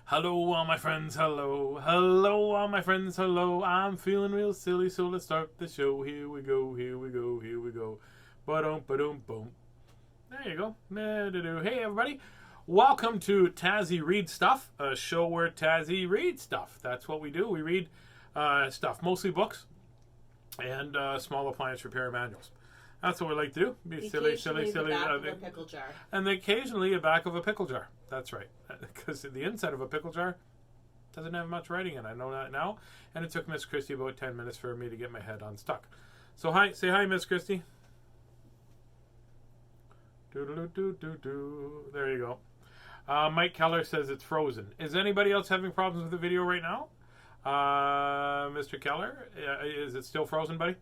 Hello, all my friends, hello. Hello, all my friends, hello. I'm feeling real silly, so let's start the show. Here we go, here we go, here we go. Ba-dum, ba-dum, boom. There you go. Hey, everybody. Welcome to Tazzy Read Stuff, a show where Tazzy reads stuff. That's what we do. We read stuff, mostly books and small appliance repair manuals. That's what we like to do. Be silly. The back of a pickle jar. And occasionally the back of a pickle jar. That's right. Because the inside of a pickle jar doesn't have much writing in it. I know that now. And it took Miss Christie about 10 minutes for me to get my head unstuck. So hi, say hi, Miss Christie. Doo-doo-doo-doo-doo. There you go. Mike Keller says it's frozen. Is anybody else having problems with the video right now? Mr. Keller, is it still frozen, buddy?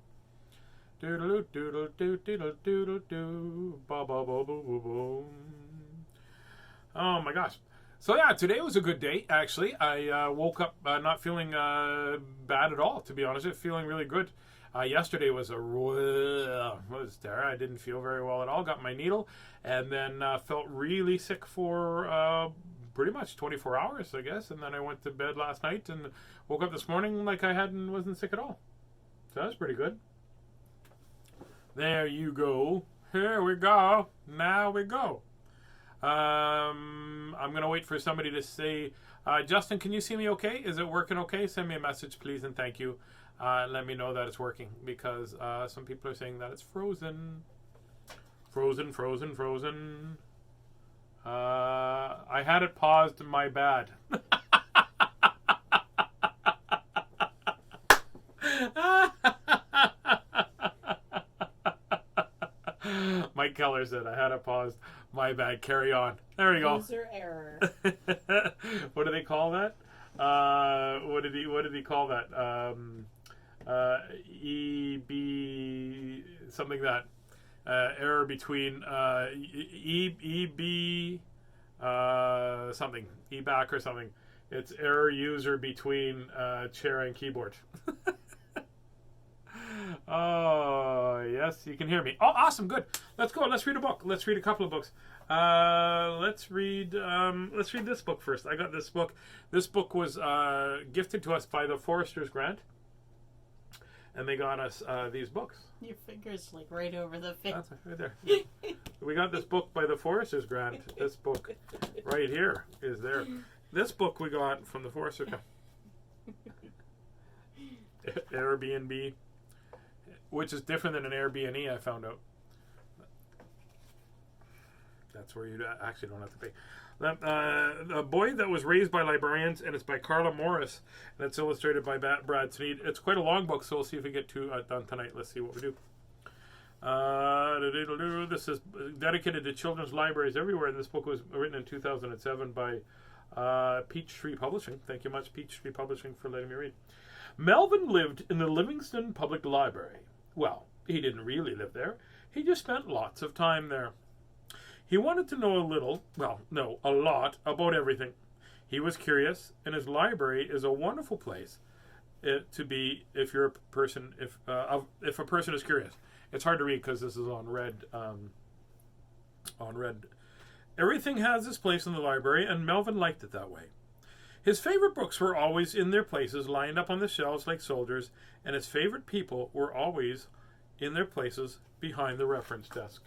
Doodle doodle doodle doodle doodle doo ba ba ba boo boo boom. Oh my gosh! So yeah, today was a good day. Actually, I woke up not feeling bad at all. To be honest, feeling really good. Yesterday was was there. I didn't feel very well at all. Got my needle, and then felt really sick for pretty much 24 hours, I guess. And then I went to bed last night and woke up this morning like I wasn't sick at all. So that's pretty good. There you go. Here we go. Now we go. I'm going to wait for somebody to say, Justin, can you see me okay? Is it working okay? Send me a message, please, and thank you. Let me know that it's working because some people are saying that it's frozen. Frozen, frozen, frozen. I had it paused. My bad. Mike Keller said, I had it paused. My bad. Carry on. There we go. User error. What do they call that? What did he call that? EB something that error between EB something EBAC or something. It's error user between chair and keyboard. Oh, yes, you can hear me. Oh, awesome, good. Let's go. Let's read a book. Let's read a couple of books. Let's read this book first. I got this book. This book was gifted to us by the Foresters Grant. And they got us these books. Your finger's like right over the thing. That's right there. Yeah. We got this book by the Foresters Grant. This book right here is there. This book we got from the Foresters Grant. Airbnb, which is different than an Airbnb, I found out. That's where you actually don't have to pay. A Boy That Was Raised by Librarians, and it's by Carla Morris, and it's illustrated by Brad Sneed. It's quite a long book, so we'll see if we get done tonight. Let's see what we do. This is dedicated to children's libraries everywhere, and this book was written in 2007 by Peachtree Publishing. Thank you much, Peachtree Publishing, for letting me read. Melvin lived in the Livingston Public Library. Well, he didn't really live there. He just spent lots of time there. He wanted to know a lot about everything. He was curious, and his library is a wonderful place to be if a person is curious. It's hard to read because this is on red. Everything has its place in the library, and Melvin liked it that way. His favorite books were always in their places, lined up on the shelves like soldiers, and his favorite people were always in their places behind the reference desk.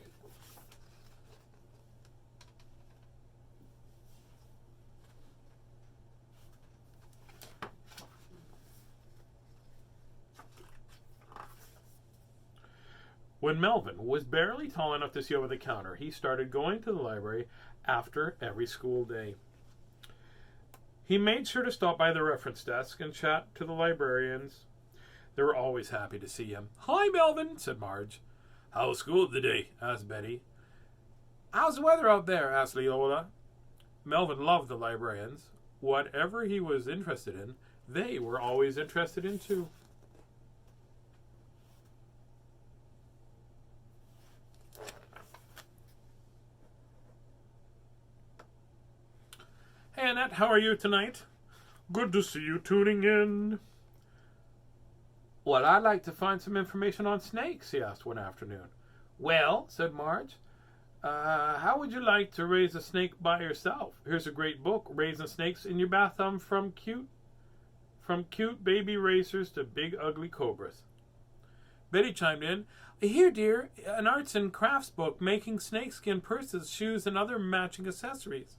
When Melvin was barely tall enough to see over the counter, he started going to the library after every school day. He made sure to stop by the reference desk and chat to the librarians. They were always happy to see him. "Hi, Melvin," said Marge. "How's school today?" asked Betty. "How's the weather out there?" asked Leola. Melvin loved the librarians. Whatever he was interested in, they were always interested in too. Hey, Annette, how are you tonight? Good to see you tuning in. Well, I'd like to find some information on snakes, he asked one afternoon. Well, said Marge, How would you like to raise a snake by yourself? Here's a great book, Raising Snakes in Your Bathtub from cute baby racers to big ugly cobras. Betty chimed in, here, dear, an arts and crafts book making snakeskin purses, shoes, and other matching accessories.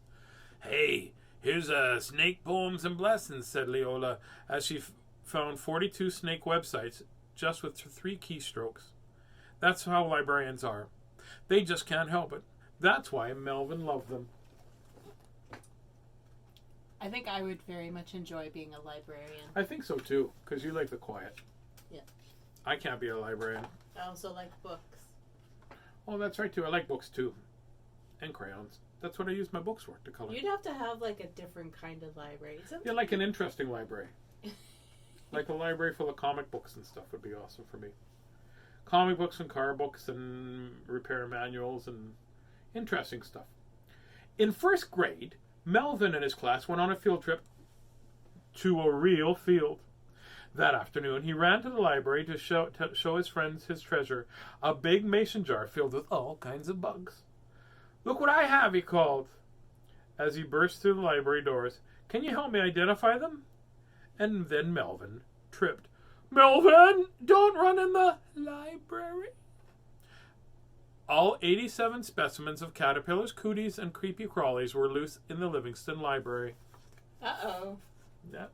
Hey, here's Snake Poems and Blessings, said Leola, as she found 42 snake websites just with 3 keystrokes. That's how librarians are. They just can't help it. That's why Melvin loved them. I think I would very much enjoy being a librarian. I think so too, because you like the quiet. Yeah. I can't be a librarian. I also like books. Oh, that's right too. I like books too. And crayons. That's what I use my books for, to color. You'd have to have like a different kind of library. Yeah, like an interesting library. Like a library full of comic books and stuff would be awesome for me. Comic books and car books and repair manuals and interesting stuff. In first grade, Melvin and his class went on a field trip to a real field. That afternoon, he ran to the library to show his friends his treasure, a big mason jar filled with all kinds of bugs. Look what I have, he called, as he burst through the library doors. Can you help me identify them? And then Melvin tripped. Melvin, don't run in the library. All 87 specimens of caterpillars, cooties, and creepy crawlies were loose in the Livingston Library. Uh-oh. Yeah.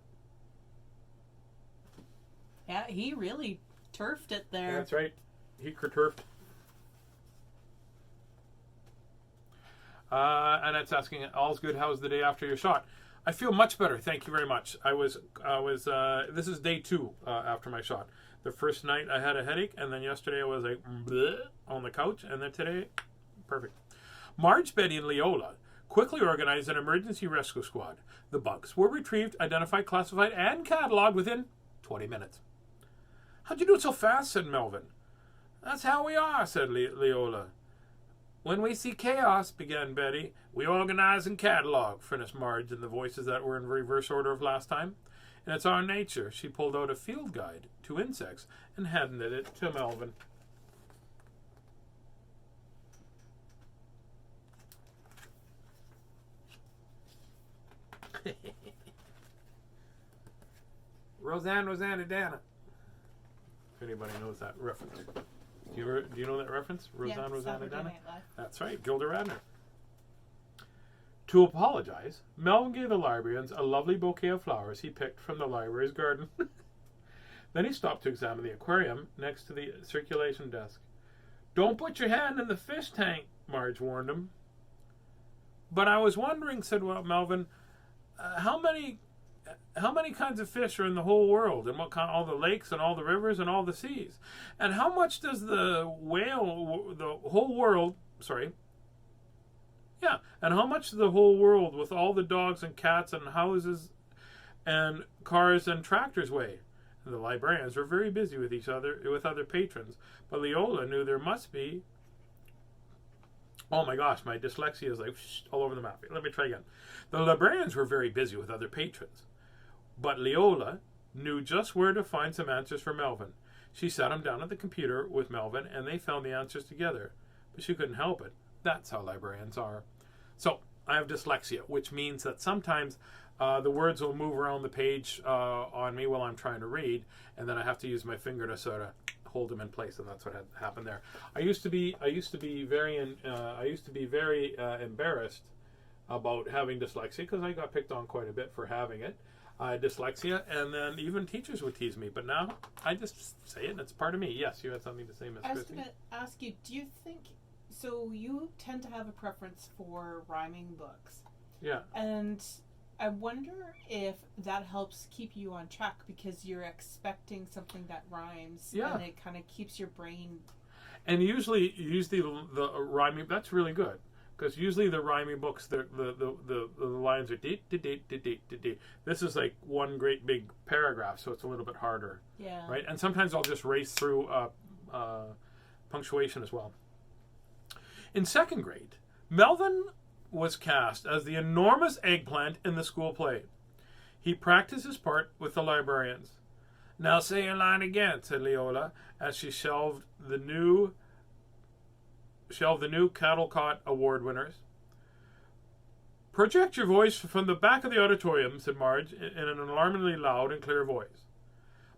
Yeah, he really turfed it there. That's right. He turfed. And it's asking, all's good, how's the day after your shot? I feel much better, thank you very much. This is day 2 after my shot. The first night I had a headache, and then yesterday I was like, bleh, on the couch, and then today, perfect. Marge, Betty, and Leola quickly organized an emergency rescue squad. The bugs were retrieved, identified, classified, and cataloged within 20 minutes. How'd you do it so fast, said Melvin. That's how we are, said Leola. When we see chaos, began Betty, we organize and catalog, finished Marge in the voices that were in reverse order of last time. And it's our nature. She pulled out a field guide to insects and handed it to Melvin. Rosanna, Dana. If anybody knows that reference. Do you know that reference? Rosanna, Dana? That's right, Gilda Radner. To apologize, Melvin gave the librarians a lovely bouquet of flowers he picked from the library's garden. Then he stopped to examine the aquarium next to the circulation desk. Don't put your hand in the fish tank, Marge warned him. But I was wondering, said Melvin, how many kinds of fish are in the whole world, and what kind, all the lakes and all the rivers and all the seas, and how much does the whole world with all the dogs and cats and houses and cars and tractors weigh? And the librarians were very busy with other patrons, but Leola knew there must be. Oh my gosh, my dyslexia is like all over the map. Let me try again. The librarians were very busy with other patrons, but Leola knew just where to find some answers for Melvin. She sat him down at the computer with Melvin, and they found the answers together. But she couldn't help it. That's how librarians are. So, I have dyslexia, which means that sometimes the words will move around the page on me while I'm trying to read, and then I have to use my finger to sort of hold them in place, and that's what had happened there. I used to be very embarrassed about having dyslexia because I got picked on quite a bit for having it. Dyslexia, and then even teachers would tease me, but now I just say it and it's part of me. Yes, you had something to say, Miss Christie. I was going to ask you, do you think, so you tend to have a preference for rhyming books. Yeah. And I wonder if that helps keep you on track because you're expecting something that rhymes, and it kind of keeps your brain. And usually the rhyming, that's really good. Because usually the rhyming books, the lines are deet, deet, deet, deet, deet, deet, deet. This is like one great big paragraph, so it's a little bit harder. Yeah. Right? And sometimes I'll just race through punctuation as well. In second grade, Melvin was cast as the enormous eggplant in the school play. He practiced his part with the librarians. Now say your line again, said Leola, as she shelved the new shelved the new Cattle Caught Award winners. Project your voice from the back of the auditorium, said Marge in an alarmingly loud and clear voice.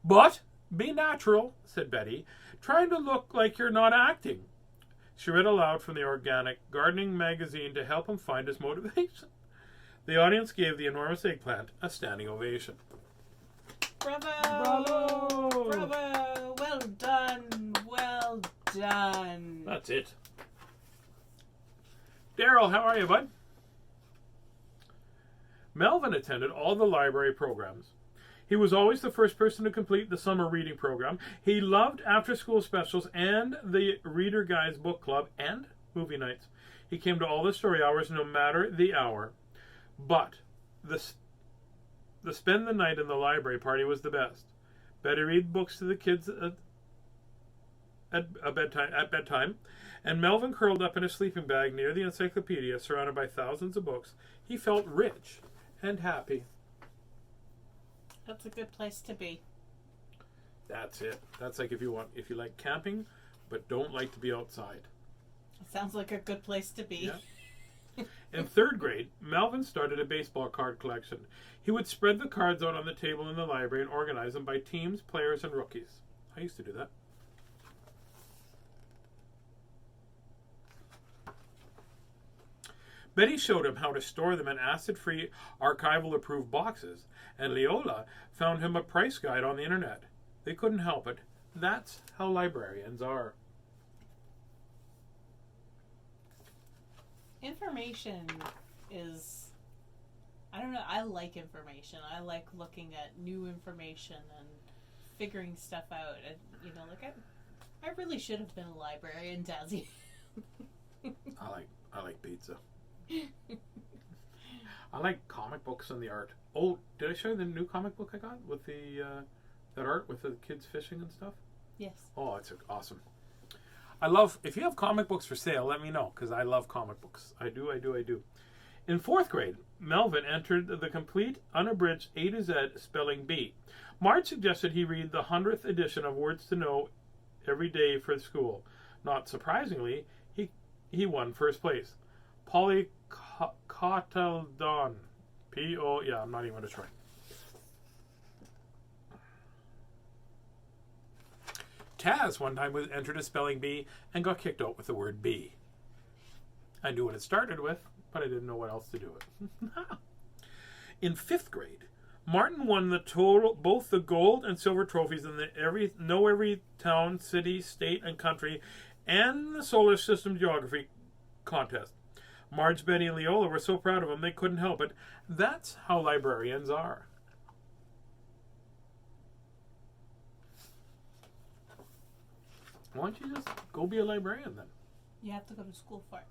But be natural, said Betty, trying to look like you're not acting. She read aloud from the Organic Gardening magazine to help him find his motivation. The audience gave the enormous eggplant a standing ovation. Bravo! Bravo! Bravo! Well done! Well done! That's it. Daryl, how are you, bud? Melvin attended all the library programs. He was always the first person to complete the summer reading program. He loved after-school specials and the Reader Guys book club and movie nights. He came to all the story hours no matter the hour. But the spend the night in the library party was the best. Betty read books to the kids at bedtime, and Melvin curled up in a sleeping bag near the encyclopedia, surrounded by thousands of books. He felt rich and happy. That's a good place to be. That's it. That's like if you like camping, but don't like to be outside. It sounds like a good place to be. Yeah. In third grade, Melvin started a baseball card collection. He would spread the cards out on the table in the library and organize them by teams, players, and rookies. I used to do that. Betty showed him how to store them in acid-free, archival-approved boxes, and Leola found him a price guide on the internet. They couldn't help it. That's how librarians are. Information is, I don't know, I like information. I like looking at new information and figuring stuff out. And, you know, like I really should have been a librarian, Tazzy. I like pizza. I like comic books and the art. Oh, did I show you the new comic book I got with the that art with the kids fishing and stuff? Yes. Oh, it's awesome. I love, if you have comic books for sale, let me know, because I love comic books. I do. In fourth grade, Melvin entered the complete, unabridged A to Z spelling bee. Marge suggested he read the 100th edition of Words to Know every day for school. Not surprisingly, he won first place. Polycotaldon. Yeah, I'm not even going to try. Taz one time entered a spelling bee and got kicked out with the word bee. I knew what it started with, but I didn't know what else to do with. In fifth grade, Martin won both the gold and silver trophies in the every town, city, state, and country, and the solar system geography contest. Marge, Betty, and Leola were so proud of him they couldn't help it. That's how librarians are. Why don't you just go be a librarian then? You have to go to school for it.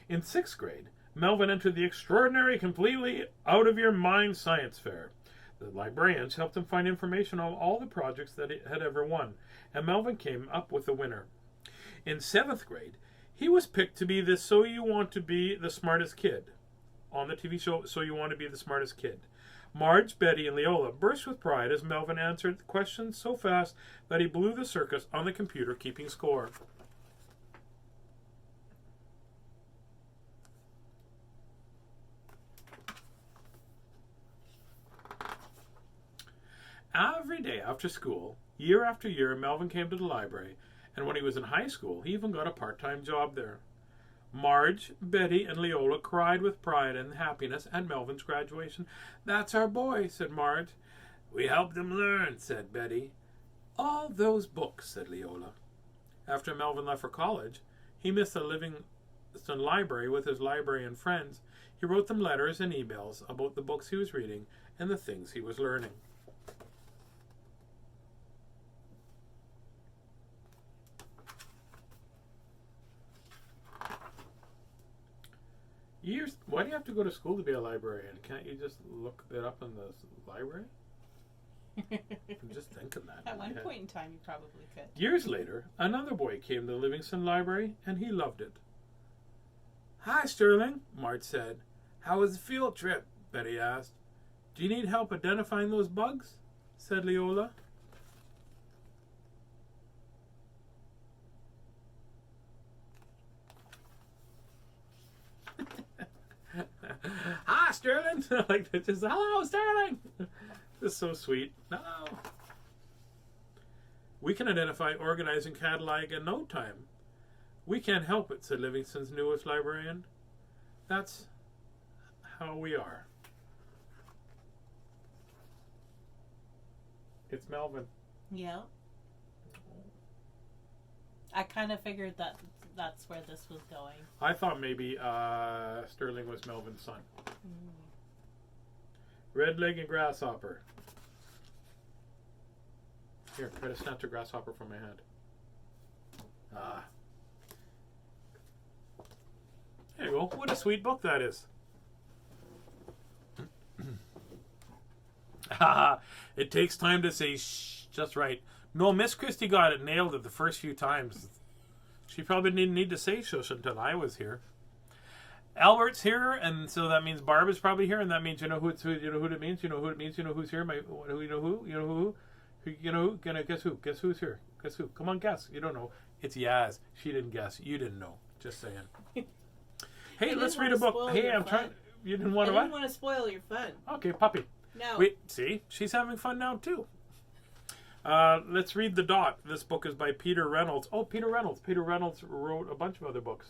In sixth grade, Melvin entered the extraordinary, completely out-of-your-mind science fair. The librarians helped him find information on all the projects that he had ever won, and Melvin came up with the winner. In seventh grade, he was picked to be the So You Want to Be the Smartest Kid on the TV show So You Want to Be the Smartest Kid. Marge, Betty, and Leola burst with pride as Melvin answered the questions so fast that he blew the circus on the computer keeping score. Every day after school, year after year, Melvin came to the library, and when he was in high school, he even got a part-time job there. Marge, Betty, and Leola cried with pride and happiness at Melvin's graduation. "That's our boy," said Marge. "We helped him learn," said Betty. "All those books," said Leola. After Melvin left for college, he missed the Livingston Library with his librarian friends. He wrote them letters and emails about the books he was reading and the things he was learning. Why do you have to go to school to be a librarian? Can't you just look it up in the library? I'm just thinking that. At one point in time, you probably could. Years later, another boy came to the Livingston Library, and he loved it. "Hi, Sterling," Marge said. "How was the field trip?" Betty asked. "Do you need help identifying those bugs?" said Leola. Sterling. Like, it's just, hello, Sterling. It's so sweet. No. We can identify, organize, and catalog in no time. We can't help it, said Livingston's newest librarian. That's how we are. It's Melvin. Yeah. I kind of figured that that's where this was going. I thought maybe Sterling was Melvin's son. Red leg and grasshopper. Here, try to snatch a grasshopper from my hand. Ah. There you go. What a sweet book that is. It takes time to say shh just right. No, Miss Christie got it, nailed it the first few times. She probably didn't need to say shush until I was here. Albert's here, and so that means Barb is probably here, and that means you know who it means, you know who it means, you know who's here, you know who, guess who, guess who's here, guess who, come on, guess, you don't know, it's Yaz, she didn't guess, you didn't know, just saying. Hey, let's read a book. Hey, I'm trying, you didn't want to what? I didn't want to spoil your fun. Okay, puppy. No. Wait, see, she's having fun now too. Let's read The Dot. This book is by Peter Reynolds. Oh, Peter Reynolds. Peter Reynolds wrote a bunch of other books.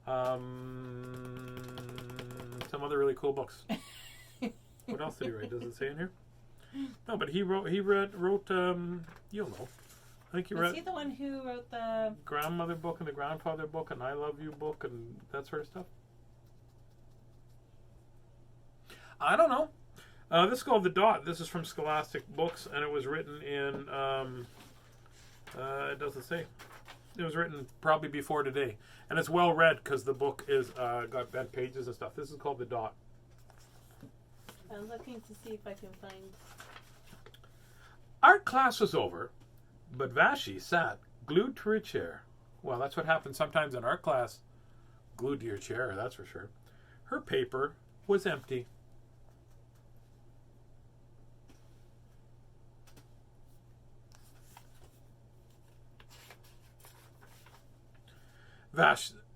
Some other really cool books. What else did he write? Does it say in here? No, but he wrote. You'll know. I think he Was read. he the one who wrote the grandmother book and the grandfather book and I Love You book and that sort of stuff? I don't know. This is called The Dot. This is from Scholastic Books, and it was written in, it doesn't say. It was written probably before today. And it's well read because the book is got bent pages and stuff. This is called The Dot. I'm looking to see if I can find... Art class was over, but Vashti sat glued to her chair. Well, that's what happens sometimes in art class. Glued to your chair, that's for sure. Her paper was empty.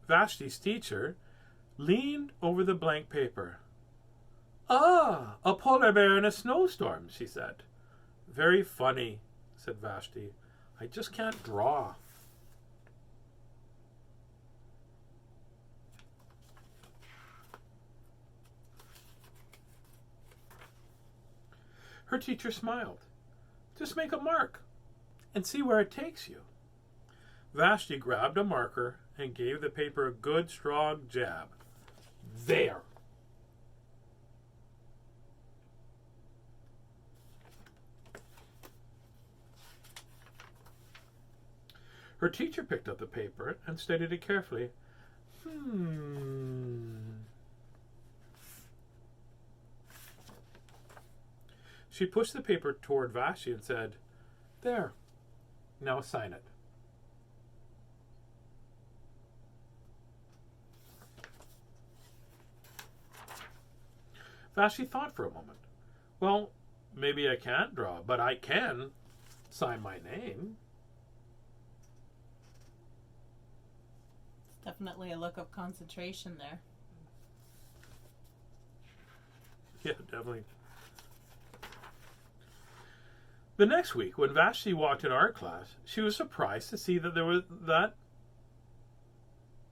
Vashti's teacher leaned over the blank paper. Ah, a polar bear in a snowstorm, she said. Very funny, said Vashti. I just can't draw. Her teacher smiled. Just make a mark and see where it takes you. Vashti grabbed a marker and gave the paper a good strong jab. There. Her teacher picked up the paper and studied it carefully. She pushed the paper toward Vashti and said, There. Now sign it. Vashti thought for a moment. Well, maybe I can't draw, but I can sign my name. Definitely a look of concentration there. Yeah, definitely. The next week, when Vashti walked in art class, she was surprised to see that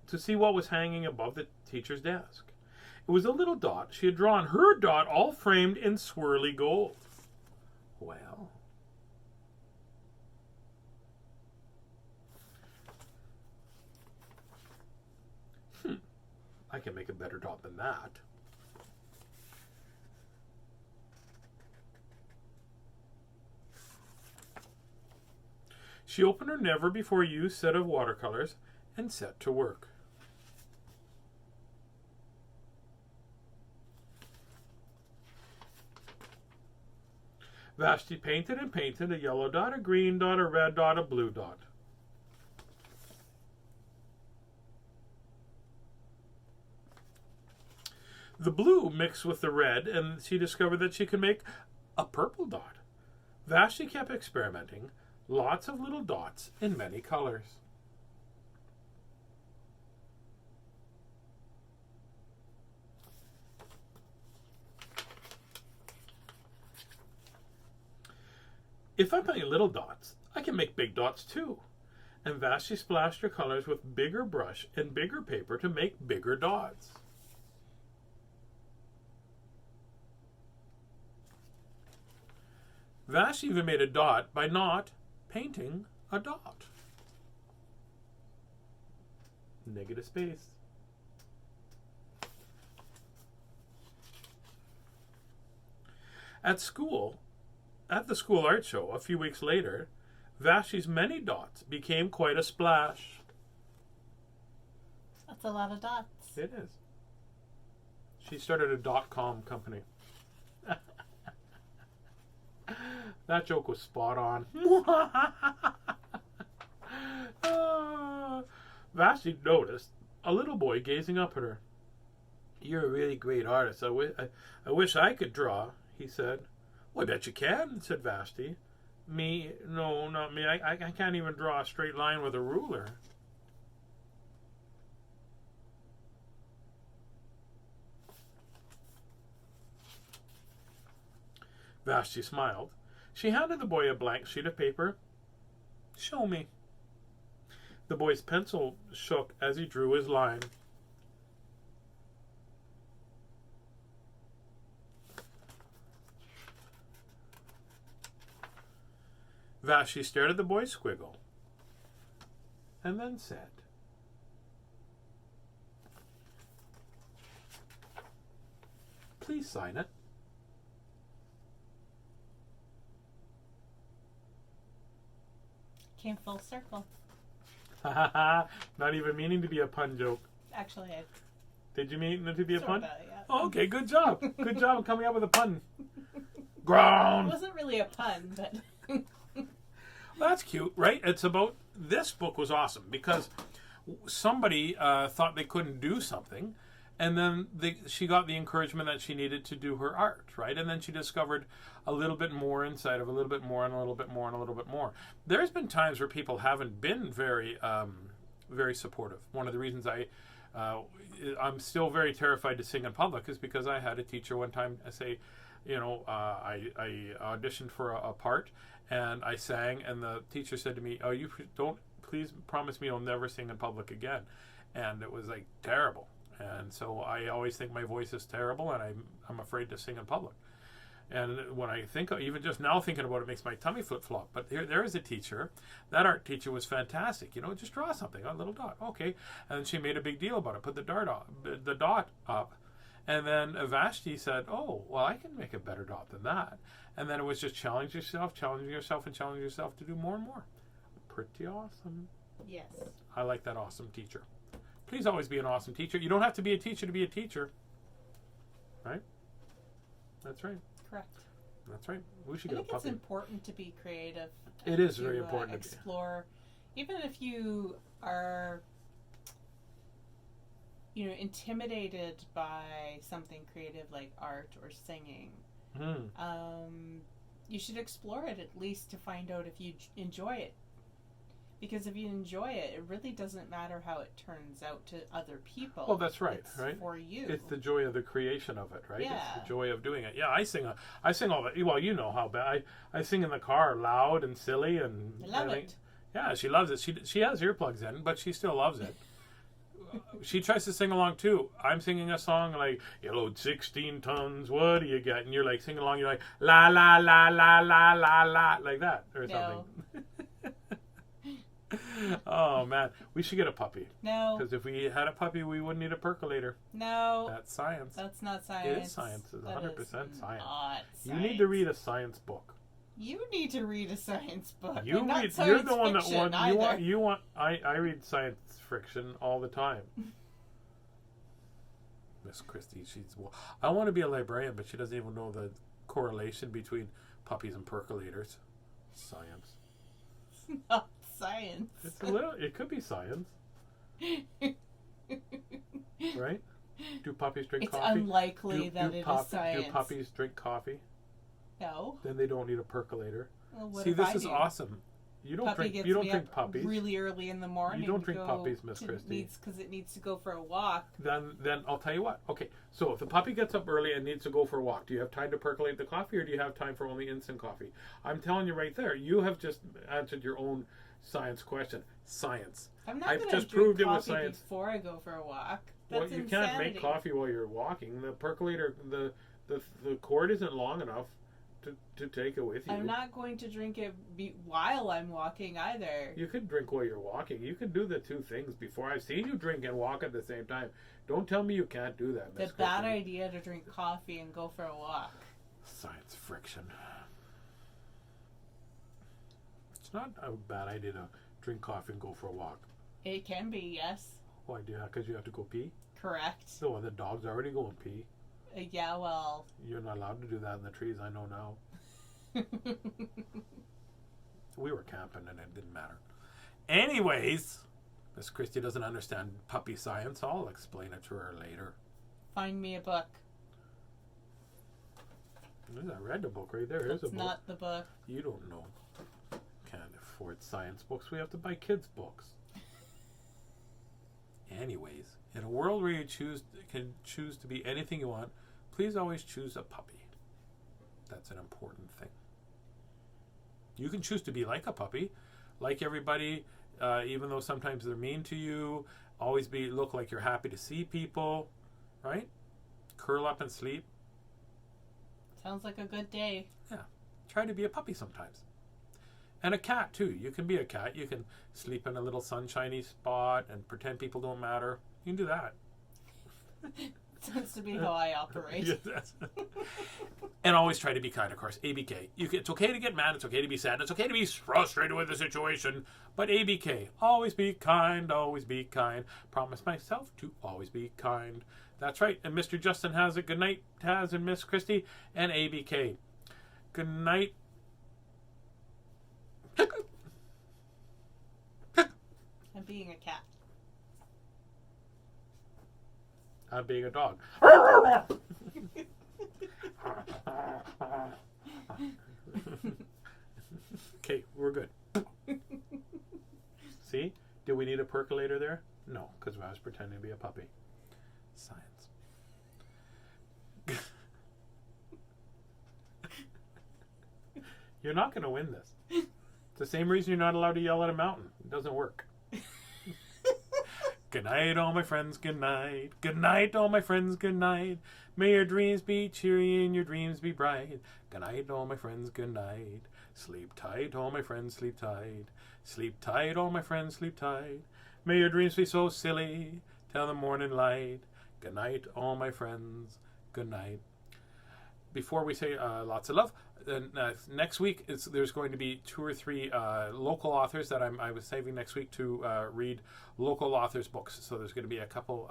to see what was hanging above the teacher's desk. It was a little dot. She had drawn her dot all framed in swirly gold. Well. I can make a better dot than that. She opened her never-before-used set of watercolors and set to work. Vashti painted and painted a yellow dot, a green dot, a red dot, a blue dot. The blue mixed with the red, and she discovered that she could make a purple dot. Vashti kept experimenting, lots of little dots in many colors. If I make little dots, I can make big dots too. And Vashti splashed her colors with bigger brush and bigger paper to make bigger dots. Vashti even made a dot by not painting a dot. Negative space. At the school art show a few weeks later, Vashti's many dots became quite a splash. That's a lot of dots. It is. She started a .com company. That joke was spot on. Vashti noticed a little boy gazing up at her. "You're a really great artist. I wish I could draw," he said. "Well, I bet you can," said Vashti. "Me? No, not me. I can't even draw a straight line with a ruler." Vashti smiled. She handed the boy a blank sheet of paper. "Show me." The boy's pencil shook as he drew his line. Vashti stared at the boy's squiggle and then said, "Please sign it." Came full circle. Not even meaning to be a pun joke. Actually, I Did you mean it to be a pun? yeah. Oh, okay, good job. Good job coming up with a pun. It Ground. wasn't really a pun, but That's cute, right? It's about, this book was awesome because somebody thought they couldn't do something, and then she got the encouragement that she needed to do her art, right? And then she discovered a little bit more inside of a little bit more and a little bit more and a little bit more. There's been times where people haven't been very, very supportive. One of the reasons I'm still very terrified to sing in public is because I had a teacher one time say, I auditioned for a part and I sang, and the teacher said to me, "Oh, you don't, please promise me you'll never sing in public again." And it was like terrible. And so I always think my voice is terrible, and I'm afraid to sing in public. And when I think, even just now thinking about it, makes my tummy flip-flop. But there is a teacher. That art teacher was fantastic. Just draw something, a little dot. Okay. And she made a big deal about it. Put the dot up. And then Vashti said, "Oh, well, I can make a better dot than that." And then it was just challenging yourself, and challenging yourself to do more and more. Pretty awesome. yes. I like that awesome teacher. Please always be an awesome teacher. You don't have to be a teacher to be a teacher. Right? That's right. Correct. That's right. We should I get a think it's puppy. important to be creative. It is very important to explore, even if you are, intimidated by something creative like art or singing. You should explore it at least to find out if you enjoy it. Because if you enjoy it, it really doesn't matter how it turns out to other people. Well, that's right, it's right? for you. It's the joy of the creation of it, right? Yeah. It's the joy of doing it. Yeah, I sing all that. Well, you know how bad I sing in the car, loud and silly, and I love it. Yeah, she loves it. She has earplugs in, but she still loves it. She tries to sing along too. I'm singing a song like, "You load 16 tons, what do you get?" And you're like singing along. You're like, "La la la la la la la," like that or something. Oh man, we should get a puppy. No. Because if we had a puppy, we wouldn't need a percolator. No. That's science. That's not science. It is science. It's 100% science. Not You need to read a science book. You need to read a science book. You not read. science You're the one that fiction want. either. I read science fiction all the time. Miss Christie, I want to be a librarian, but she doesn't even know the correlation between puppies and percolators. Science. It's not science. It's a little. It could be science. Right? Do puppies drink It's coffee? Unlikely that it is science. Do puppies drink coffee? No. Then they don't need a percolator. Well, what See, if this I is do? awesome. You don't Puppy drink. gets You don't me drink up puppies. really early in the morning. You don't drink to puppies, Miss Christie. Because it needs to go for a walk. Then I'll tell you what. Okay, so if the puppy gets up early and needs to go for a walk, do you have time to percolate the coffee, or do you have time for only instant coffee? I'm telling you right there. You have just answered your own science question. Science. I'm not I've going just to drink proved it with coffee science. before I go for a walk. Well, That's you insanity. can't make coffee while you're walking. The percolator, the cord isn't long enough to take it with you. I'm not going to drink it while I'm walking either. You could drink while you're walking. You can do the two things before. I've seen you drink and walk at the same time. Don't tell me you can't do that, Miss It's a bad Christie. idea to drink coffee and go for a walk. Science friction. It's not a bad idea to drink coffee and go for a walk. It can be, yes. Why do you? Because you have to go pee? Correct. So the dog's already going pee. Yeah, well. You're not allowed to do that in the trees. I know now. We were camping and it didn't matter. Anyways, Miss Christie doesn't understand puppy science. I'll explain it to her later. Find me a book. I read the book right there. Here's a That's book. not the book. You don't know. Can't afford science books. We have to buy kids' books. Anyways, in a world where you can choose to be anything you want, please always choose a puppy. That's an important thing. You can choose to be like a puppy, like everybody, even though sometimes they're mean to you. Always look like you're happy to see people, right? Curl up and sleep. Sounds like a good day. Yeah. Try to be a puppy sometimes. And a cat, too. You can be a cat. You can sleep in a little sunshiny spot and pretend people don't matter. You can do that. Tends to be how I operate. Yes. And always try to be kind, of course. ABK. It's okay to get mad. It's okay to be sad. It's okay to be frustrated with the situation. But ABK. Always be kind. Always be kind. Promise myself to always be kind. That's right. And Mr. Justin has it. Good night, Taz and Miss Christie and ABK. Good night. And being a cat. I'm being a dog. Okay, we're good. See? Do we need a percolator there? No, because I was pretending to be a puppy. Science. You're not going to win this. It's the same reason you're not allowed to yell at a mountain. It doesn't work. Good night, all my friends, good night. Good night, all my friends, good night. May your dreams be cheery and your dreams be bright. Good night, all my friends, good night. Sleep tight, all my friends, sleep tight. Sleep tight, all my friends, sleep tight. May your dreams be so silly till the morning light. Good night, all my friends, good night. Before we say lots of love, next week there's going to be 2 or 3 local authors that I was saving next week to read local authors' books. So there's going to be a couple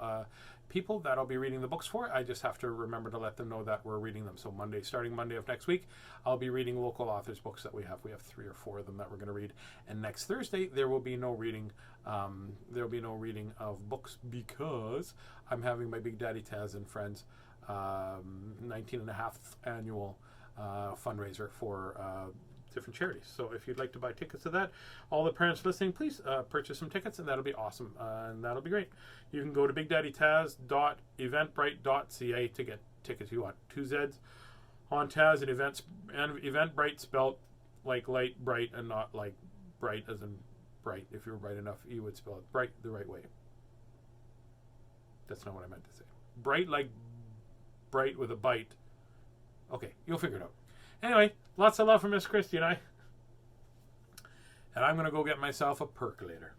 people that I'll be reading the books for. I just have to remember to let them know that we're reading them. So starting Monday of next week, I'll be reading local authors' books that we have. We have 3 or 4 of them that we're going to read. And next Thursday there will be no reading. There will be no reading of books because I'm having my Big Daddy Tazz and Friends 19.5th annual fundraiser for different charities. So if you'd like to buy tickets to that, all the parents listening, please purchase some tickets, and that'll be awesome, and that'll be great. You can go to bigdaddytazz.eventbrite.ca to get tickets. You want 2 Z's on Tazz and Eventbrite spelled like light, bright, and not like bright as in bright. If you were bright enough, you would spell it bright the right way. That's not what I meant to say. Bright like bright with a bite. Okay, you'll figure it out. Anyway, lots of love from Miss Christie and I. And I'm going to go get myself a percolator.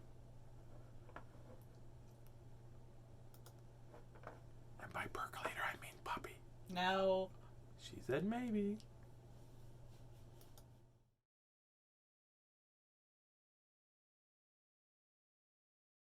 And by percolator, I mean puppy. No. She said maybe.